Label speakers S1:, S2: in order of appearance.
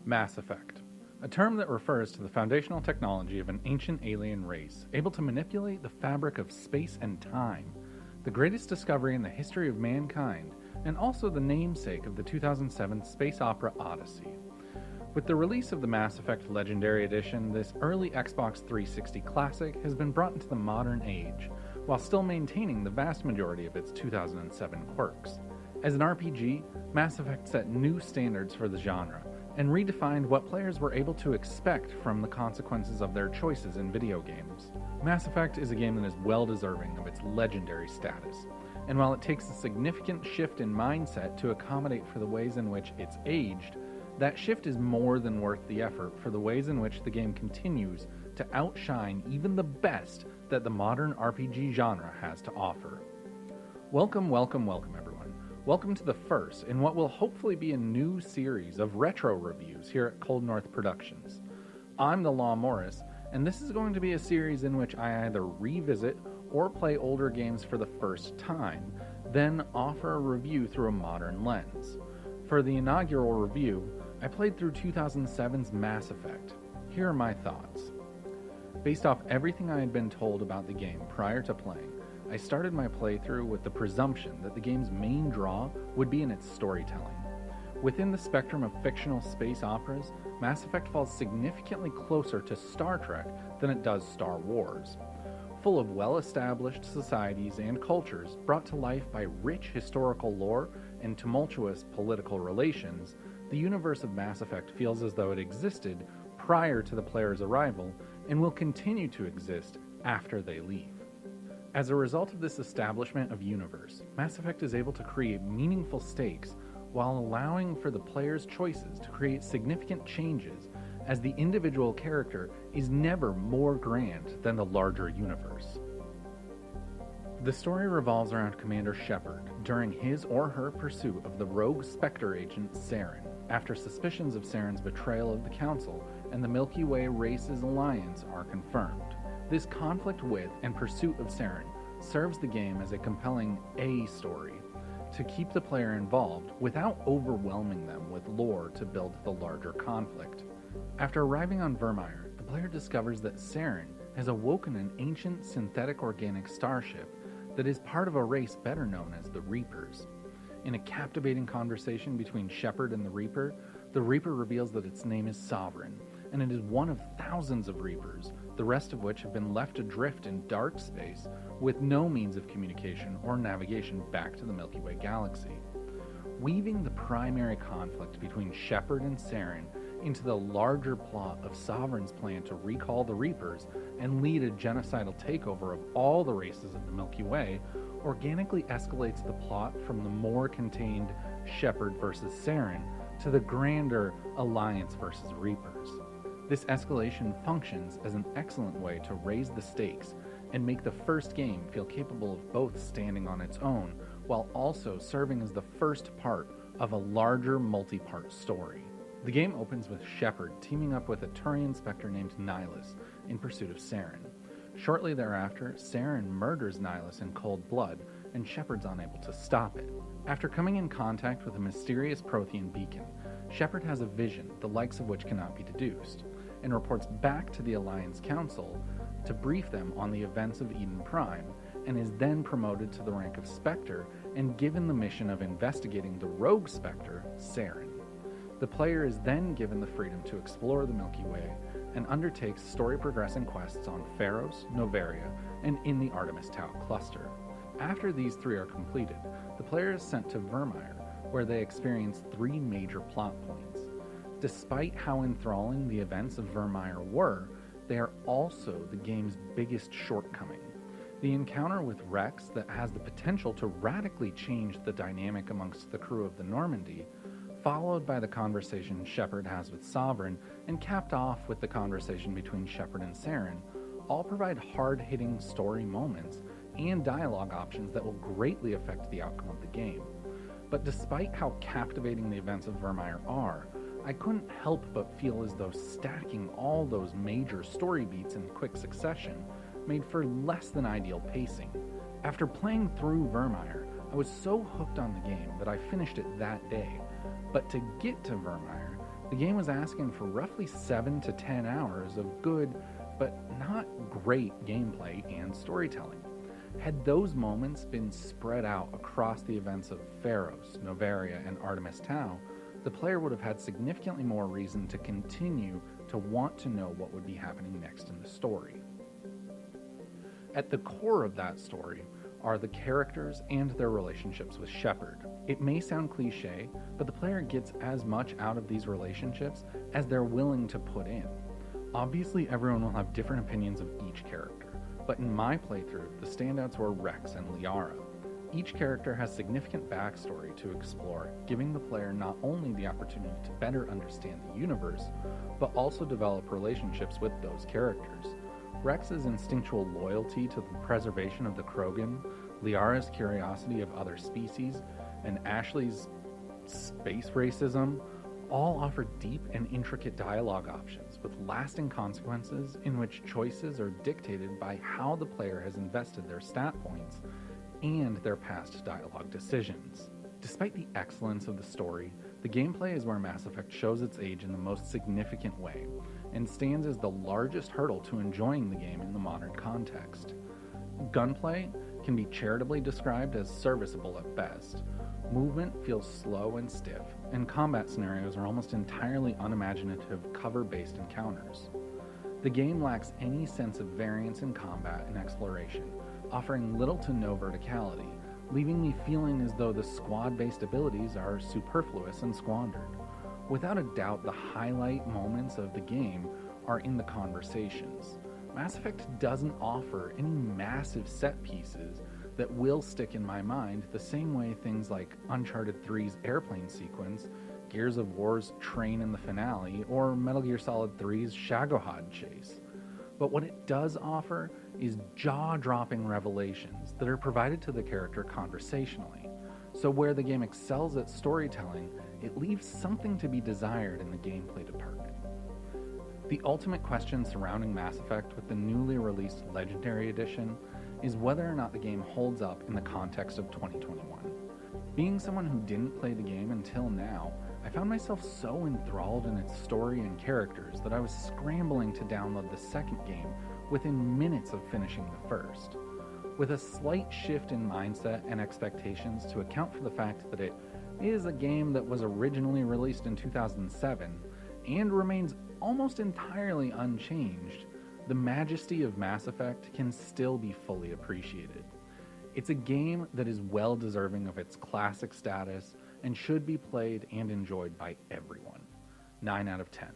S1: Mass Effect, a term that refers to the foundational technology of an ancient alien race able to manipulate the fabric of space and time, the greatest discovery in the history of mankind, and also the namesake of the 2007 space opera Odyssey. With the release of the Mass Effect Legendary Edition, this early Xbox 360 classic has been brought into the modern age, while still maintaining the vast majority of its 2007 quirks. As an RPG, Mass Effect set new standards for the genre, and redefined what players were able to expect from the consequences of their choices in video games. Mass Effect is a game that is well deserving of its legendary status, and while it takes a significant shift in mindset to accommodate for the ways in which it's aged, that shift is more than worth the effort for the ways in which the game continues to outshine even the best that the modern RPG genre has to offer. Welcome everyone. Welcome to the first in what will hopefully be a new series of retro reviews here at ColdNorth Productions. I'm the Law Morris, and this is going to be a series in which I either revisit or play older games for the first time, then offer a review through a modern lens. For the inaugural review, I played through 2007's Mass Effect. Here are my thoughts. Based off everything I had been told about the game prior to playing, I started my playthrough with the presumption that the game's main draw would be in its storytelling. Within the spectrum of fictional space operas, Mass Effect falls significantly closer to Star Trek than it does Star Wars. Full of well-established societies and cultures brought to life by rich historical lore and tumultuous political relations, the universe of Mass Effect feels as though it existed prior to the player's arrival and will continue to exist after they leave. As a result of this establishment of universe, Mass Effect is able to create meaningful stakes while allowing for the player's choices to create significant changes, as the individual character is never more grand than the larger universe. The story revolves around Commander Shepard during his or her pursuit of the rogue Spectre agent Saren, after suspicions of Saren's betrayal of the Council and the Milky Way race's alliance are confirmed. This conflict with and pursuit of Saren serves the game as a compelling A story to keep the player involved without overwhelming them with lore to build the larger conflict. After arriving on Virmire, the player discovers that Saren has awoken an ancient synthetic organic starship that is part of a race better known as the Reapers. In a captivating conversation between Shepard and the Reaper reveals that its name is Sovereign, and it is one of thousands of Reapers, the rest of which have been left adrift in dark space with no means of communication or navigation back to the Milky Way galaxy. Weaving the primary conflict between Shepard and Saren into the larger plot of Sovereign's plan to recall the Reapers and lead a genocidal takeover of all the races of the Milky Way organically escalates the plot from the more contained Shepard versus Saren to the grander Alliance versus Reapers. This escalation functions as an excellent way to raise the stakes and make the first game feel capable of both standing on its own while also serving as the first part of a larger multi-part story. The game opens with Shepard teaming up with a Turian Spectre named Nihilus in pursuit of Saren. Shortly thereafter, Saren murders Nihilus in cold blood, and Shepard's unable to stop it. After coming in contact with a mysterious Prothean beacon, Shepard has a vision the likes of which cannot be deduced, and reports back to the Alliance Council to brief them on the events of Eden Prime, and is then promoted to the rank of Spectre and given the mission of investigating the rogue Spectre, Saren. The player is then given the freedom to explore the Milky Way and undertakes story-progressing quests on Pharos, Noveria, and in the Artemis Tau cluster. After these three are completed, the player is sent to Virmire, where they experience three major plot points. Despite how enthralling the events of Virmire were, they are also the game's biggest shortcoming. The encounter with Rex that has the potential to radically change the dynamic amongst the crew of the Normandy, followed by the conversation Shepard has with Sovereign, and capped off with the conversation between Shepard and Saren, all provide hard-hitting story moments and dialogue options that will greatly affect the outcome of the game. But despite how captivating the events of Virmire are, I couldn't help but feel as though stacking all those major story beats in quick succession made for less than ideal pacing. After playing through Virmire, I was so hooked on the game that I finished it that day. But to get to Virmire, The game was asking for roughly 7 to 10 hours of good, but not great gameplay and storytelling. Had those moments been spread out across the events of Pharos, Noveria, and Artemis Tau, the player would have had significantly more reason to continue to want to know what would be happening next in the story. At the core of that story are the characters and their relationships with Shepard. It may sound cliche, but the player gets as much out of these relationships as they're willing to put in. Obviously, everyone will have different opinions of each character, but in my playthrough, the standouts were Rex and Liara. Each character has significant backstory to explore, giving the player not only the opportunity to better understand the universe, but also develop relationships with those characters. Rex's instinctual loyalty to the preservation of the Krogan, Liara's curiosity of other species, and Ashley's space racism all offer deep and intricate dialogue options with lasting consequences in which choices are dictated by how the player has invested their stat points and their past dialogue decisions. Despite the excellence of the story, the gameplay is where Mass Effect shows its age in the most significant way, and stands as the largest hurdle to enjoying the game in the modern context. Gunplay can be charitably described as serviceable at best. Movement feels slow and stiff, and combat scenarios are almost entirely unimaginative cover-based encounters. The game lacks any sense of variance in combat and exploration, offering little to no verticality, leaving me feeling as though the squad-based abilities are superfluous and squandered. Without a doubt, the highlight moments of the game are in the conversations. Mass Effect doesn't offer any massive set pieces that will stick in my mind the same way things like Uncharted 3's airplane sequence, Gears of War's train in the finale, or Metal Gear Solid 3's Shagohod chase. But what it does offer is jaw-dropping revelations that are provided to the character conversationally. So where the game excels at storytelling, it leaves something to be desired in the gameplay department. The ultimate question surrounding Mass Effect with the newly released Legendary Edition is whether or not the game holds up in the context of 2021. Being someone who didn't play the game until now, I found myself so enthralled in its story and characters that I was scrambling to download the second game within minutes of finishing the first. With a slight shift in mindset and expectations to account for the fact that it is a game that was originally released in 2007 and remains almost entirely unchanged, the majesty of Mass Effect can still be fully appreciated. It's a game that is well deserving of its classic status and should be played and enjoyed by everyone. 9 out of 10.